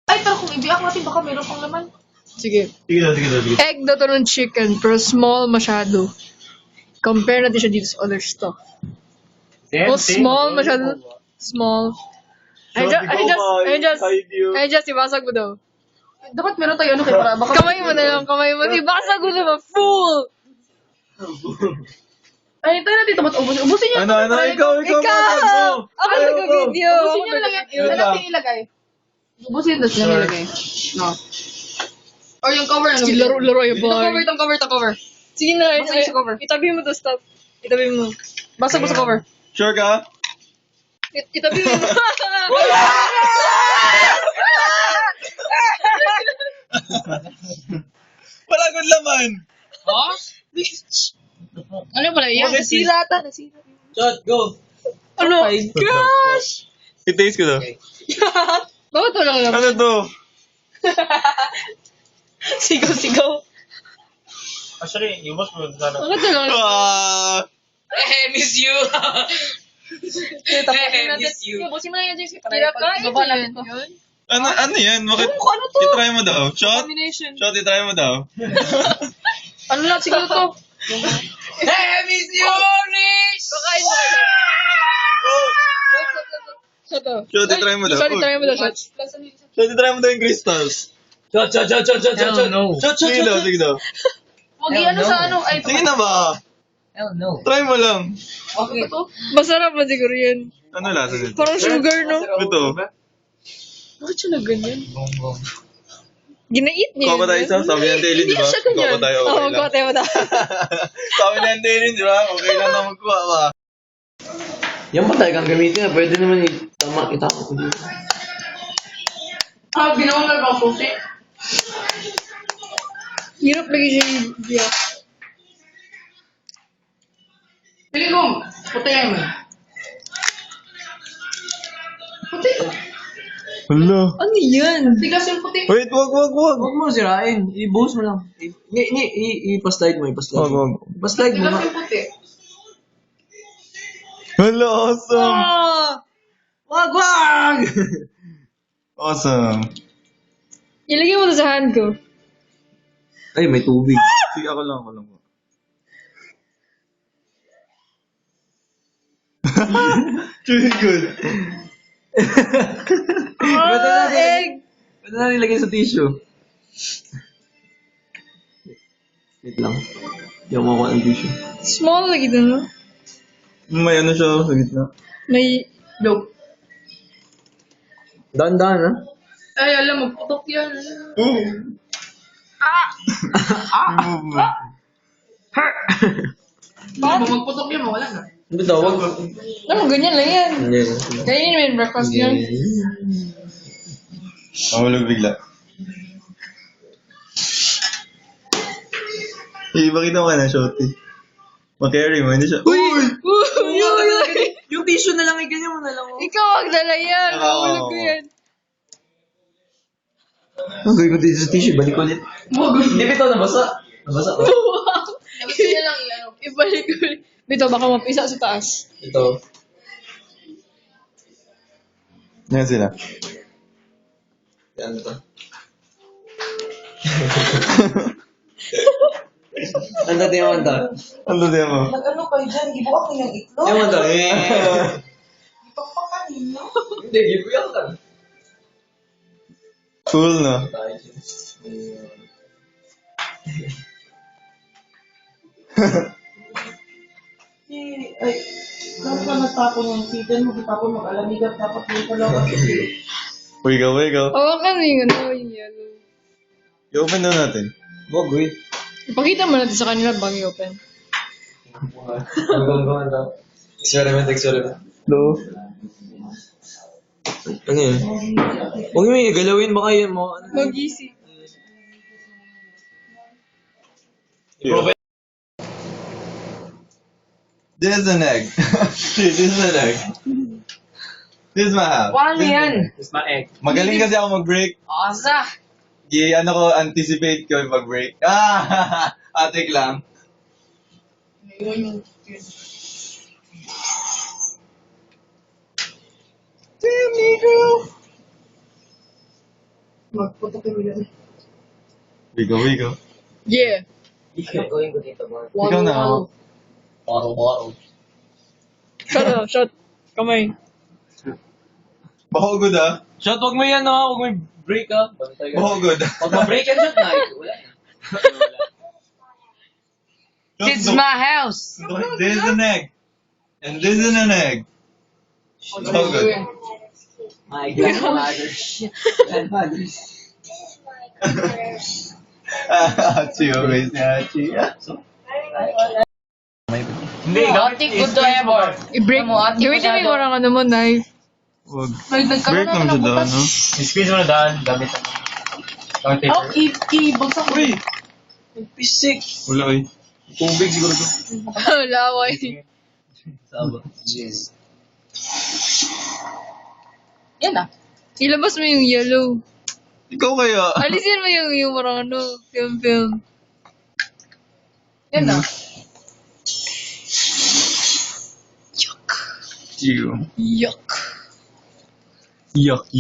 Ay, pero kung ibiyak natin, baka meron pang laman. Sige. Sige na, sige na, sige. Egg daw to ng chicken, pero small masyado. Compare natin siya dito sa other stuff. Oh, small masyado. Small. I just, ibasag mo daw. Dapat meron tayo ano kayo para baka... Kamay mo na lang, kamay mo. Ibasag mo naman, fool! Ay, tayo natin ito. Ba't ubusin? Ubusin niyo. Ano, ikaw, Ikaw! Ako nag-video. Ubusin niyo na lang yan. Saan natin ilagay? Ubusin na sila nilagay. No. Or yung cover na Sige, laro yung boy. Itong cover. Sige na, Basag sa cover. itabi mo to, stop. Itabi mo. Basag mo sa cover. Sure ka? Itabi mo. Palagod laman. Ha? Ano pala yan? Nasira ata. Shot, go. Ano? Gosh! I-taste ko daw. Bakit wala ka lang? Ano to? Sigaw. Actually, yung boss mo sana. Bakit wala ka lang? Miss you. Miss you. Ubusin mo na yan, Jesse. Kinakain Baba yan. natin to. Ano yan? Bakit? Kung ano to? I-try mo daw. Shot? Combination. Shot, i-try mo daw. Ano lang siguro to? Miss you, Nish! Kakain mo. Shut up. Shot, i-try mo daw. Sorry, try mo daw, shot. Shot, i-try mo daw yung crystals. Shot. No. Sige daw, sige daw. Huwag i-ano sa ano. Ay, Sige na ba? Hell no. Try mo lang. Okay. Ito? Masarap ba siguro yan? Ano lasa nito? Parang sugar, no? Ito. Bakit siya na ganyan? Ginait niya. Kuha ba tayo isa? Sabi ng Daily, di ba? Hindi siya ganyan. Kuha ba tayo? Oo, Okay kuha lang. tayo ba tayo? Sabi ng Daily, di ba? Okay lang na magkuha ka. Yan ba tayo kang gamitin na? Pwede naman itama ko dito. Ginawa mo ba susi? Hirap lagi siya yung biyak. Sige ko. Puti mo. Puti. Hala. Ano yan? Tigas yung puti. Wait, wag. Huwag mo sirain. I-boost mo lang. I-paslide mo. Wag. Paslide mo Tigas nga. yung puti. Hala, awesome. Wag! Awesome. Ilagay mo to sa hand ko. Ay, may tubig. Sige, ako lang. Very good. Egg! Pwede na nilagay sa tissue. Wait lang. Hindi ako makuha ng tissue. Small lagi dun, no? May ano siya sa gitna. May... Joke. Dahan-dahan, ha? Ay, alam, magputok yan. Remove mo. Baka magputok yan, mawala na. Hindi daw, wag. Ano, ganyan lang yan. Hindi. Kainin mo yung breakfast yan. Mahulog bigla. Ipakita mo ka na, Shotty. Ma-carry mo, hindi siya. Uy! Yung tissue na lang, ganyan mo na lang. Ikaw ang dala yan. Mahulog ko yan. Okay, kung dito sa tissue, balik ulit. Hindi ba ito nabasa? Nabasa ko. Gusto niya lang i-ano. Ibalik ko. Bito, baka mapisa sa taas. Ito. Yan sila. Yan ito. Ang dati yung manta. Ano din mo? Nag-ano kayo dyan? Gibuak ko yung itlog. Yung manta. Ipagpakanin mo. Hindi, gibuyak ka. Cool, no? Ay, dapat ka natapon yung chicken mo, tapon mag-alamigat, dapat yung pala kasi. Wiggle. Hawakan mo yung ano, yung yellow. I-open daw natin. Wag, wait. Ipakita mo natin sa kanila bago i-open. Experiment. No. Ano yun? Huwag mo yung galawin, baka yun mo. Mag-easy. This is an egg. This is an egg. This is my house. Paano yan? It's my egg. Magaling kasi ako mag-break. Asa! Ano ko, anticipate ko yung mag-break. Atik lang. Ngayon yung... Damn, Negro! Magputok yung yan. Wigo. Yeah. Anong gawin ko dito, mga? Ikaw na. Waro. Shot. Kamay. Bahogod ah. Shot, wag mo yan, ha? Wag mo break, ha? Bahogod. Pag ma-break yan, shot na. Wala na. It's my house. This is an egg. And this is an egg. Bahogod. My grandmother. Grandmother. Hachi, okay si Hachi. Hindi, gamit ko to ever. I-break. I-wait na yung orang ano mo, knife. Wag. Nagkaroon Break naman sa daan, no? I-squeeze mo na daan. Gamit ako. Gamit Oh, i-bagsak ko. Uy! Pisik. Wala eh. Tubig siguro to. Laway. Saba. Yes. Yan na. Ilabas mo yung yellow. Ikaw kaya? Alisin mo yung parang ano, film. Yan na. Ew. Yuck. Yuck.